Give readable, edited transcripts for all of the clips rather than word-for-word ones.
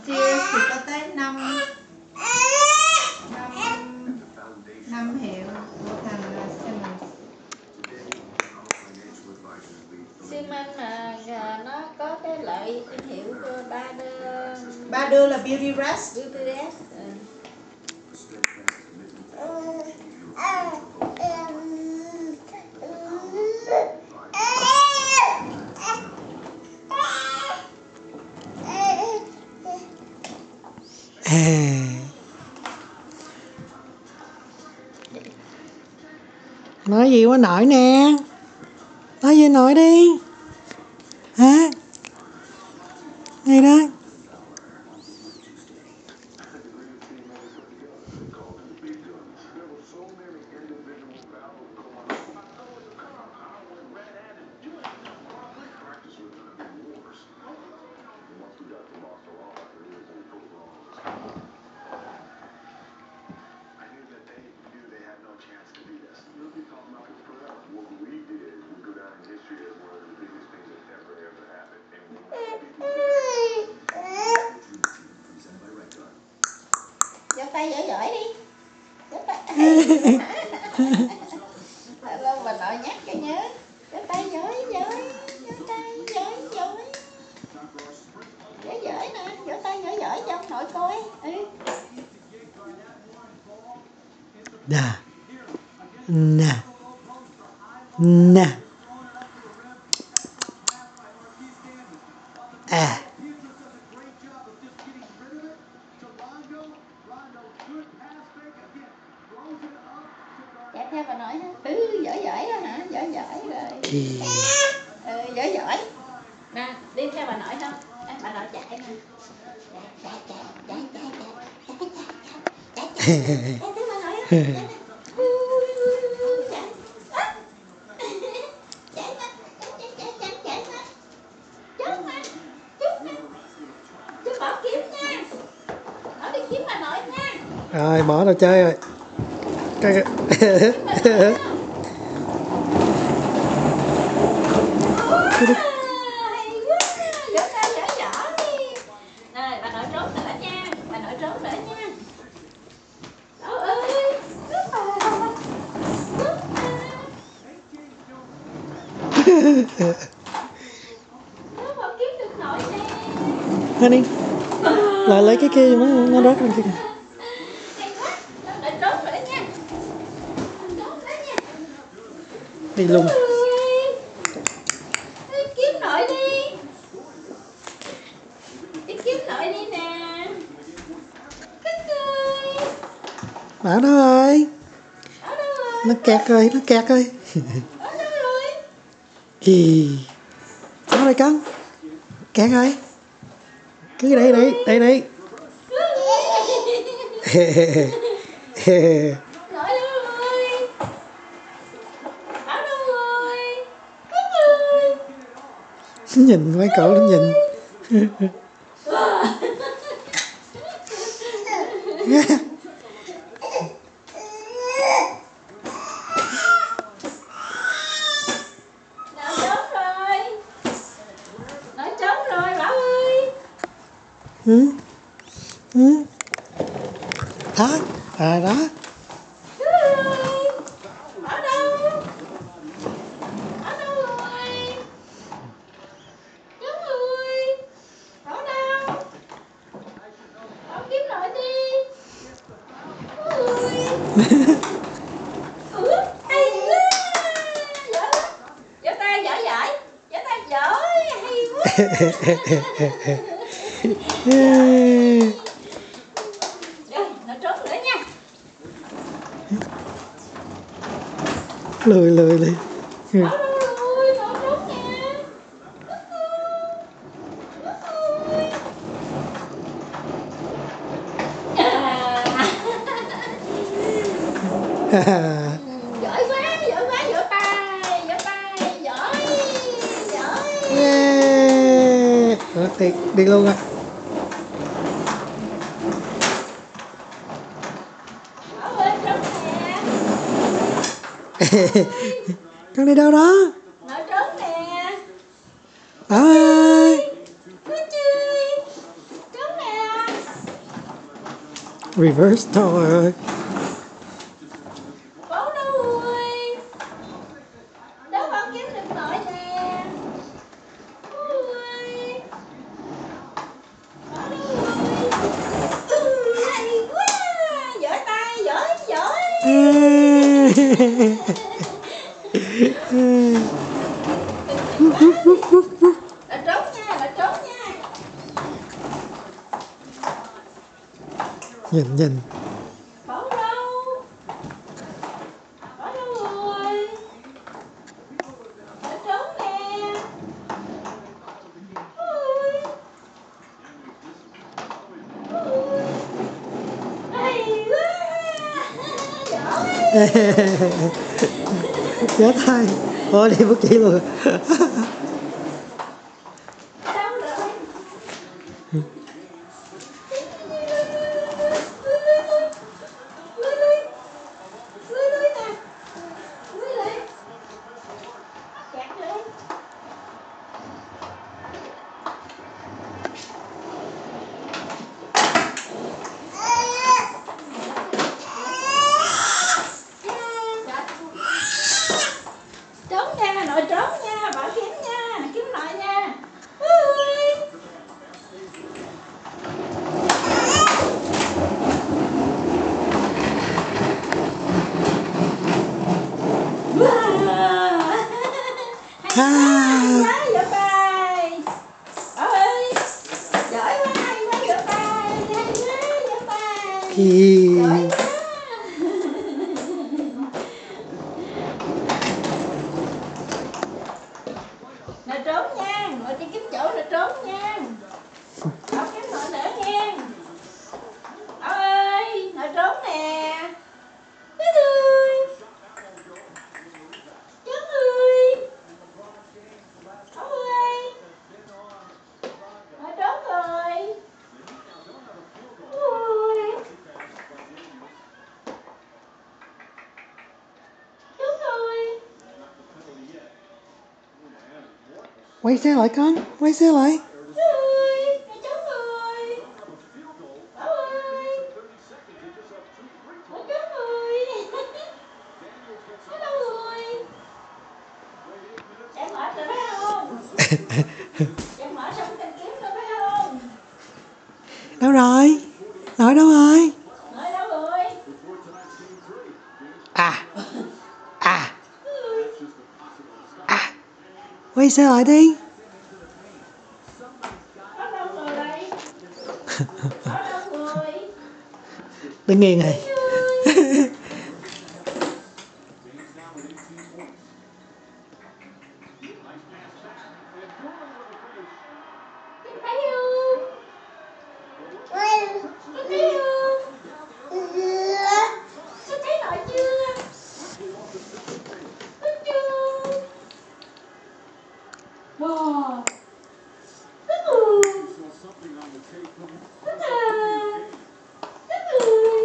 Sears thì có tới 5 hiệu của thằng Simmons. Simmons mà nó có cái loại thương hiệu của Ba đưa là Beauty Rest. Beauty Rest. Nói gì quá nội nè. Nói gì nội đi. Hả? Này đó. Giơ tay giỏi đi. Giơ tay. Lâu bà nội nhắc cho nhớ. Giơ tay giỏi. Giơ tay giỏi. Giỏi nè, giơ tay giỏi cho ông nội coi. Nè. Nè. Nè. À. Chạy theo bà nội hả? Giỏi đó hả? Giỏi rồi. Giỏi. Nè, đi theo bà nội không? Bà nội chạy nè. Chạy. Theo bà nội không? Chú bỏ kiếm nha. Nó đi kiếm bà nội nha. Rồi bỏ đồ chơi rồi. Cái Hả đi. Lại lấy cái kia nó rớt lên kia. Đi luôn. Kiếm nội đi. Đi kiếm nội đi nè. Ở đó rồi. Nó kẹt rồi. Gì? Ở đây con. Kẹt rồi. Cứ đây. Nhìn mấy cậu nó nhìn. Nó trống rồi Bảo ơi. Đó. Đó. Giơ tay giỏi. Hay quá. Rồi, nó trốn nữa nha. Lười. Nó trốn nè. Giỏi quá, giỏi tay, giỏi. Yeah. Đi luôn à. Bảo ơi, trốn nè. Con đi đâu đó? Nó trốn nè. Bảo ơi. Nó chơi. Trốn nè. Reverse, trời ơi. Bố đâu ơi, đó con kiếm được nội nè. Bố ơi, bố đâu ơi. Hay quá, giỏi tay, giỏi giỏi. Là trốn nha, là trốn nha. Nhìn. Bố đâu, bố đâu rồi. Là trốn nè. Ôi. Hay quá. Giỏi. Chết thôi. Thôi đi bác chị luôn. Đâu rồi? Lui nè. Lui lại. Kẹt lên. Trốn nha, nội trốn nha, bảo kiếm nha, kiếm nội nha. Ui. Wow. Hay quá, giỏi bài. Bảo ơi, giỏi quá, hay quá, giỏi bài, hay quá, giỏi bài. Giỏi quá. Nội trốn nha, nội chỉ kiếm chỗ là trốn nha. Bảo kiếm nội nữa nha. Bảo ơi, nội trốn nè. Chết ơi. Chết ơi. Bảo ơi. Nội trốn rồi. Ui. Trốn rồi. Quay xe lại con, quay xe lại. Ui, nội trốn rồi. Bảo ơi. Nội trốn rồi. Nó đâu rồi? Em mở rồi phải không? Em mở xong tìm kiếm rồi phải không? Đâu rồi? Nội đâu rồi? Nội đâu rồi? À. Quay xe lại đi. Nó đâu rồi? Nó đâu rồi? Đứng nghiêng này. Em thấy không? Em thấy không? Em thấy nội chưa? Thích chưa? Wow. Thích rồi. Thích à. Thích rồi.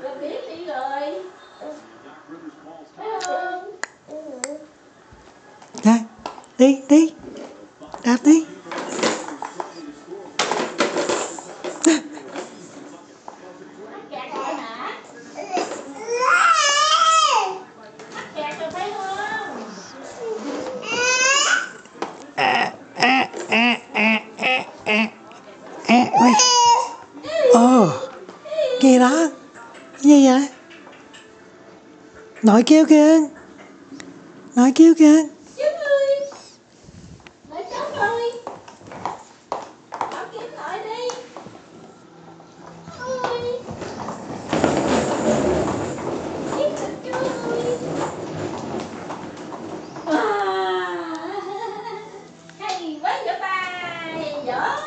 Rồi biết đi rồi. Thấy không? Đây, đi. Đạp đi. Mắc kẹt rồi hả? Mắc kẹt rồi phải không? Quay. Ồ, kìa đó. Gì vậy? Nội kêu kìa. Nội kêu kìa. Trốn ơi. Nội trốn rồi. Bảo kiếm nội đi. Ôi. Kiếm được chưa ơi. Wow. Hay quá giỏi bài. Giỏi.